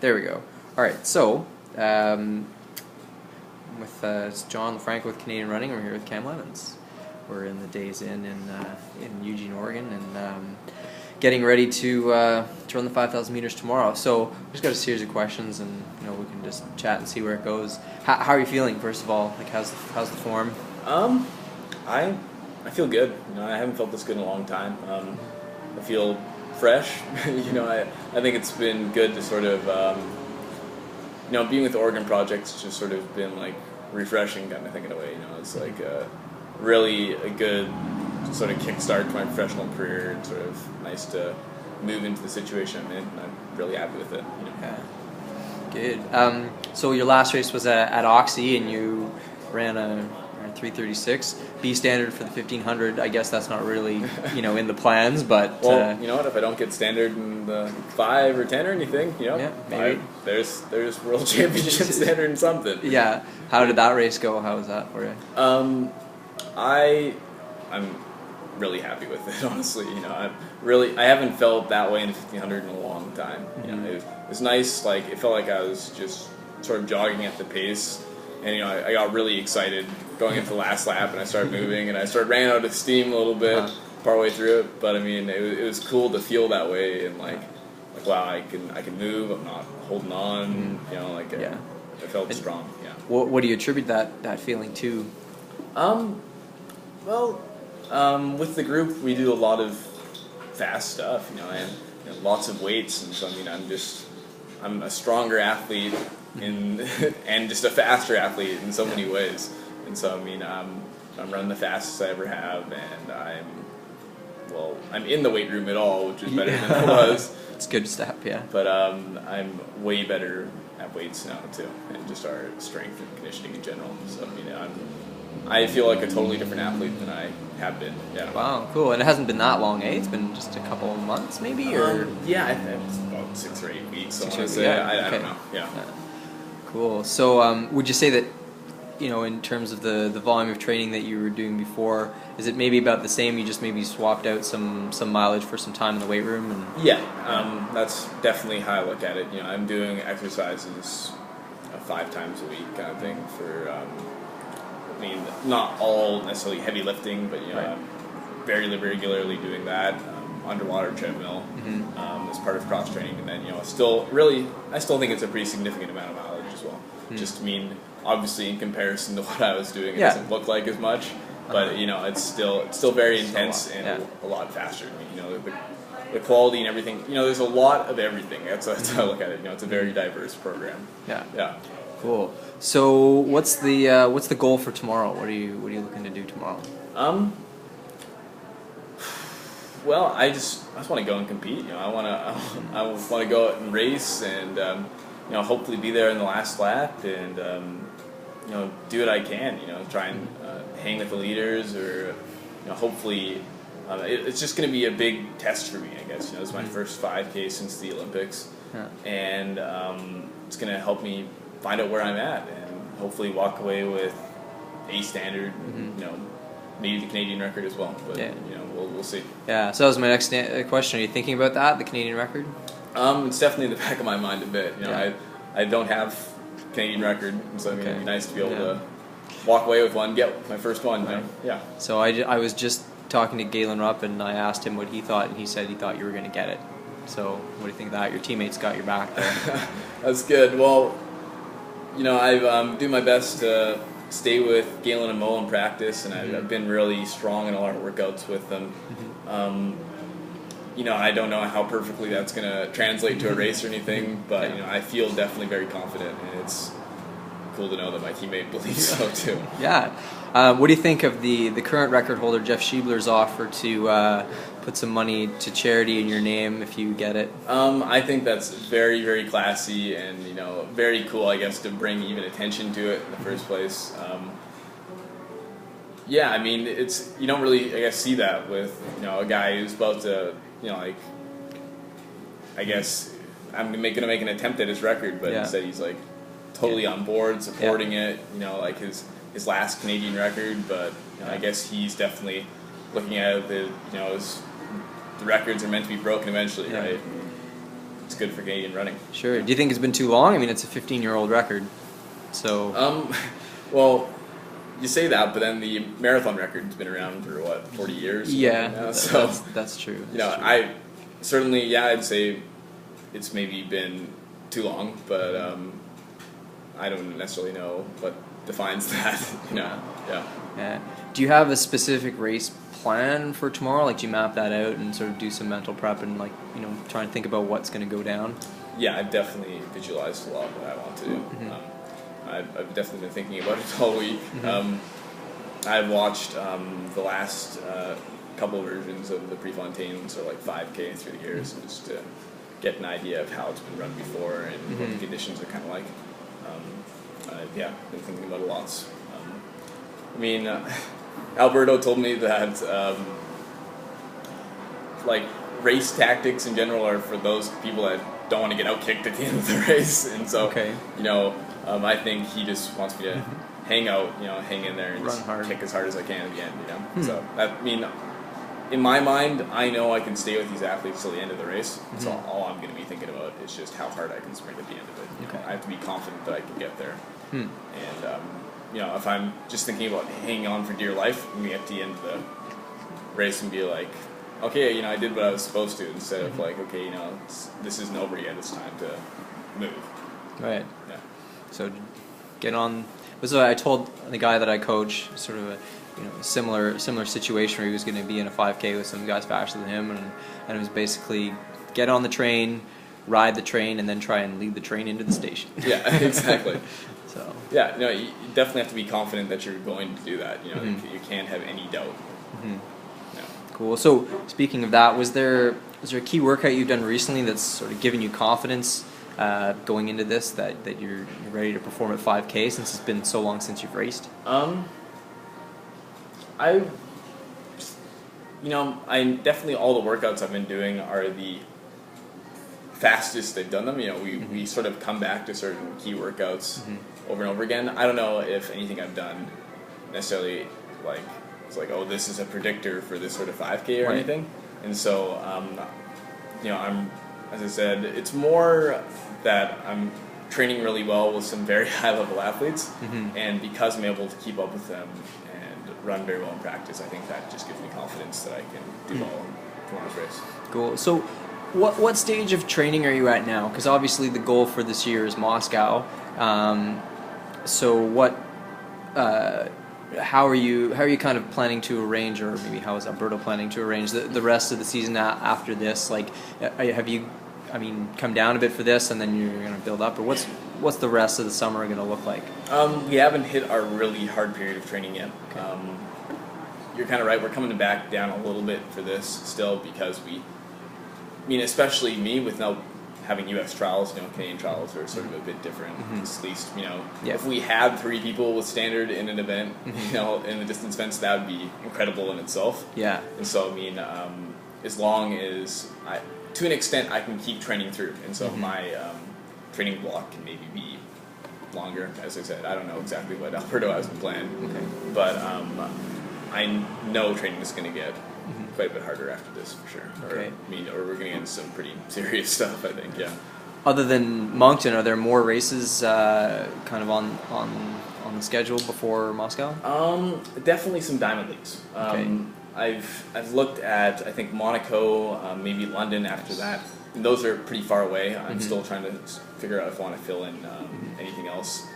There we go. All right, so with it's John LaFranco with Canadian Running. We're here with Cam Levins. We're in the Days Inn in Eugene, Oregon, and getting ready to run the 5,000 meters tomorrow. So we just got a series of questions, and we can just chat and see where it goes. How are you feeling, first of all? Like, how's the form? I feel good. I haven't felt this good in a long time. I feel fresh. I think it's been good to sort of being with the Oregon Project has just sort of been like refreshing kind of thing in a way. It's like really a good sort of kickstart to my professional career. It's sort of nice to move into the situation I'm in, and I'm really happy with it. Yeah. Good. So your last race was at Oxy, and you ran a 3:36 B standard for the 1500. I guess that's not really in the plans, but well, you know what? If I don't get standard in the 5 or 10 or anything, yeah, maybe there's world championship standard in something. Yeah. How did that race go? How was that for you? I'm really happy with it, honestly. I haven't felt that way in the 1500 in a long time. It was nice. Like, it felt like I was just sort of jogging at the pace, and I got really excited going into the last lap, and I started moving, and I ran out of steam a little bit partway through it. But I mean, it was cool to feel that way, and like wow, I can move. I'm not holding on. I felt strong. Yeah. What do you attribute that feeling to? With the group, we do a lot of fast stuff, and lots of weights, and so I'm a stronger athlete and just a faster athlete in so many ways, and so I'm running the fastest I ever have, and I'm in the weight room at all, which is better than I was. It's a good step, yeah. But I'm way better at weights now too, and just our strength and conditioning in general. So I feel like a totally different athlete than I have been. Yeah. Wow, cool. And it hasn't been that long, eh? It's been just a couple of months, maybe, or yeah, I think it's about 6 or 8 weeks. I don't know. Yeah. Cool. So, would you say that, in terms of the volume of training that you were doing before, is it maybe about the same? You just maybe swapped out some mileage for some time in the weight room, and that's definitely how I look at it. I'm doing exercises 5 times a week kind of thing for. Not all necessarily heavy lifting, but I'm very regularly doing that. Underwater treadmill as part of cross training, and then I still think it's a pretty significant amount of mileage as well. Just obviously in comparison to what I was doing, it doesn't look like as much, but it's still very intense and a lot faster. The quality and everything. There's a lot of everything. That's how I look at it. It's a very diverse program. Yeah. Cool. So what's the goal for tomorrow? What are you looking to do tomorrow? Well, I just want to go and compete. I want to go out and race, and hopefully be there in the last lap, and do what I can. Try and hang with the leaders, or hopefully it's just going to be a big test for me. I guess it's my first 5K since the Olympics, and it's going to help me find out where I'm at, and hopefully walk away with a standard. Maybe the Canadian record as well, but we'll see. Yeah, so that was my next question. Are you thinking about that, the Canadian record? It's definitely in the back of my mind a bit. I don't have Canadian record, so it'd be nice to be able to walk away with one, get my first one. Right. Yeah. So I was just talking to Galen Rupp, and I asked him what he thought, and he said he thought you were going to get it. So what do you think of that? Your teammates got your back there. That's good. Well, I've doing my best to stay with Galen and Mo in practice, and I've been really strong in all our workouts with them. I don't know how perfectly that's going to translate to a race or anything, but I feel definitely very confident, and it's cool to know that my teammate believes so too. Yeah. What do you think of the current record holder, Jeff Schiebler's offer to put some money to charity in your name if you get it? I think that's very, very classy, and very cool, I guess, to bring even attention to it in the first place. It's you don't really, I guess, see that with a guy who's about to I guess I'm gonna make an attempt at his record, but instead he's like totally on board, supporting it. Like his last Canadian record, but I guess he's definitely looking at it that the records are meant to be broken eventually, right? it's good for Canadian running. Sure. Do you think it's been too long? I mean, it's a 15-year-old record. So. Well, you say that, but then the marathon record's been around for what, 40 years? Yeah, now? So that's true. You know, I certainly, I'd say it's maybe been too long, but I don't necessarily know what defines that. You know, Yeah. Do you have a specific race plan for tomorrow? Like, do you map that out and sort of do some mental prep and, like, you know, try and think about what's going to go down? Yeah, I've definitely visualized a lot of what I want to do. I've definitely been thinking about it all week. I've watched the last couple versions of the Prefontaine, so like 5K through the years, and just to get an idea of how it's been run before and what the conditions are kind of like. Been thinking about it lots. I mean, Alberto told me that like race tactics in general are for those people that don't want to get outkicked at the end of the race, and so you know, I think he just wants me to hang out, you know, hang in there and run just hard, kick as hard as I can at the end, you know. So I mean, in my mind, I know I can stay with these athletes till the end of the race. So all I'm going to be thinking about is just how hard I can sprint at the end of it. You know, I have to be confident that I can get there. And you know, if I'm just thinking about hanging on for dear life, I'm going to get to the end of the race and be like, okay, you know, I did what I was supposed to, instead of like, okay, you know, this isn't over yet, it's time to move. Right. Yeah. So get on. So I told the guy that I coach sort of a similar situation where he was going to be in a 5K with some guys faster than him, and it was basically get on the train, ride the train, and then try and lead the train into the station. Yeah, exactly. So yeah, no, you definitely have to be confident that you're going to do that. You know, you can't have any doubt. No. Cool. So speaking of that, was there a key workout you've done recently that's sort of given you confidence going into this that you're ready to perform at 5K, since it's been so long since you've raced? I definitely, all the workouts I've been doing are the fastest I've done them. You know, we sort of come back to certain key workouts over and over again. I don't know if anything I've done necessarily like it's like, oh, this is a predictor for this sort of 5K or anything. And so you know, as I said, it's more that I'm training really well with some very high level athletes, and because I'm able to keep up with them and run very well in practice, I think that just gives me confidence that I can do well in tomorrow's race. Cool. So what stage of training are you at now? Because obviously the goal for this year is Moscow. So what how are you kind of planning to arrange, or maybe how is Alberto planning to arrange the rest of the season after this? Like, have you, come down a bit for this and then you're going to build up, or what's the rest of the summer going to look like? We haven't hit our really hard period of training yet. Okay. You're kind of right. We're coming back down a little bit for this still, because especially me, with now having U.S. trials, you know, Canadian trials are sort of a bit different. At least, you know, if we had 3 people with standard in an event, you know, in the distance events, that would be incredible in itself. Yeah. And so, as long as to an extent, I can keep training through, and so my training block can maybe be longer. As I said, I don't know exactly what Alberto has been planned, but I know training is going to get quite a bit harder after this, for sure. Okay. Or we're going to get into some pretty serious stuff, I think, yeah. Other than Moncton, are there more races kind of on the schedule before Moscow? Definitely some Diamond Leagues. I've looked at, I think, Monaco, maybe London after that. And those are pretty far away. I'm still trying to figure out if I want to fill in anything else.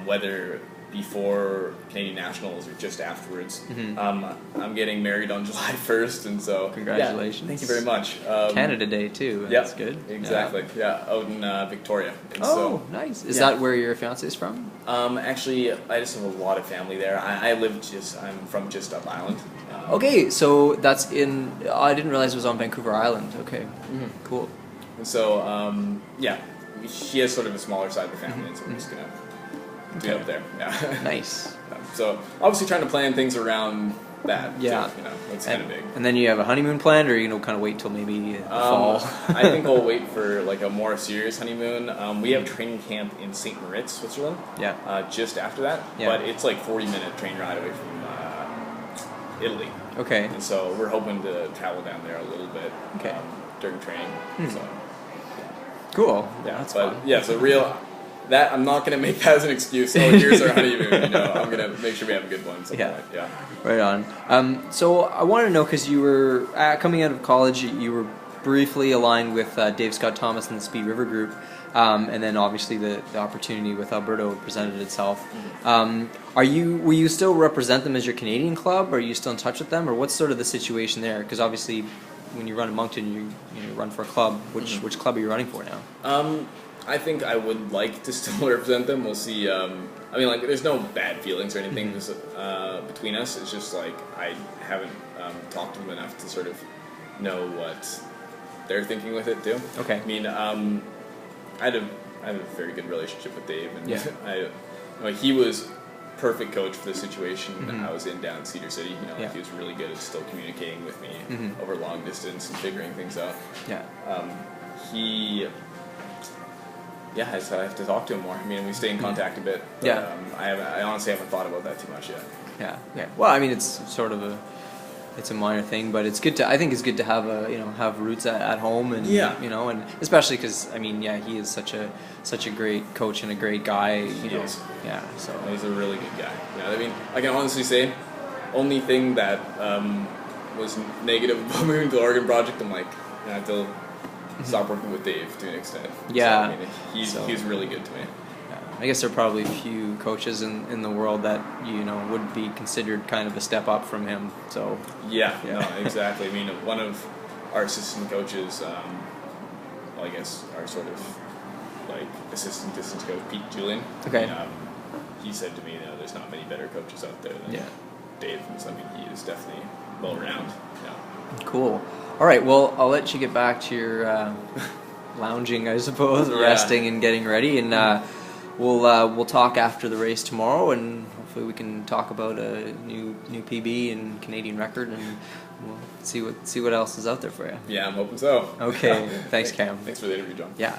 Whether before Canadian Nationals or just afterwards. I'm getting married on July 1st, and so congratulations. Yeah, thank you very much. Canada Day too. That's good. Exactly. Yeah, out in Victoria. And nice. Is that where your fiance is from? Actually, I just have a lot of family there. I'm from just up island. Okay, so that's in. I didn't realize it was on Vancouver Island. Okay, cool. And so she has sort of a smaller side of the family, and so we're just gonna do it up there. Yeah. Nice. So obviously trying to plan things around that. Yeah. Too, you know, it's kind of big. And then you have a honeymoon planned, or you kind of wait till maybe the fall? I think I'll wait for like a more serious honeymoon. We have training camp in St. Moritz, Switzerland. Yeah. Just after that. Yeah. But it's like 40-minute train ride away from Italy. Okay. And so we're hoping to travel down there a little bit. Okay. During training. So Cool. Yeah, That's but fun. yeah, so that I'm not gonna make that as an excuse. Oh, here's our honeymoon. You know, I'm gonna make sure we have a good one. Yeah. Like, yeah. Right on. So I want to know, because you were coming out of college, you were briefly aligned with Dave Scott Thomas and the Speed River Group, and then obviously the opportunity with Alberto presented itself. Will you still represent them as your Canadian club? Are you still in touch with them, or what's sort of the situation there? Because obviously, when you run in Moncton, you run for a club. Which club are you running for now? I think I would like to still represent them. We'll see. I mean, like, there's no bad feelings or anything between us. It's just like I haven't talked to them enough to sort of know what they're thinking with it too. Okay. I mean, I have a very good relationship with Dave, and he was perfect coach for the situation I was in down in Cedar City. You know, like, he was really good at still communicating with me over long distance and figuring things out. Yeah. I have to talk to him more. I mean, we stay in contact a bit. But, Yeah. I honestly haven't thought about that too much yet. Yeah. Yeah. Well, I mean, it's sort of it's a minor thing, but it's good to. I think it's good to have have roots at home, and and especially because I mean, he is such a great coach and a great guy. He is. Yeah. So he's a really good guy. I mean, I can honestly say, only thing that was negative about moving to the Oregon project, I'm like, I have to stop working with Dave to an extent. Yeah. So, I mean, he's really good to me. I guess there are probably few coaches in the world that would be considered kind of a step up from him. So yeah. No, exactly. I mean, one of our assistant coaches, I guess our sort of like assistant coach, Pete Julian. Okay. He said to me, there's not many better coaches out there than Dave. So, I mean, he is definitely well renowned. Yeah. Cool. All right. Well, I'll let you get back to your lounging, I suppose, resting and getting ready, and. We'll talk after the race tomorrow, and hopefully we can talk about a new PB and Canadian record, and we'll see what else is out there for you. Yeah, I'm hoping so. Okay, thanks, Cam. Thanks for the interview, John. Yeah.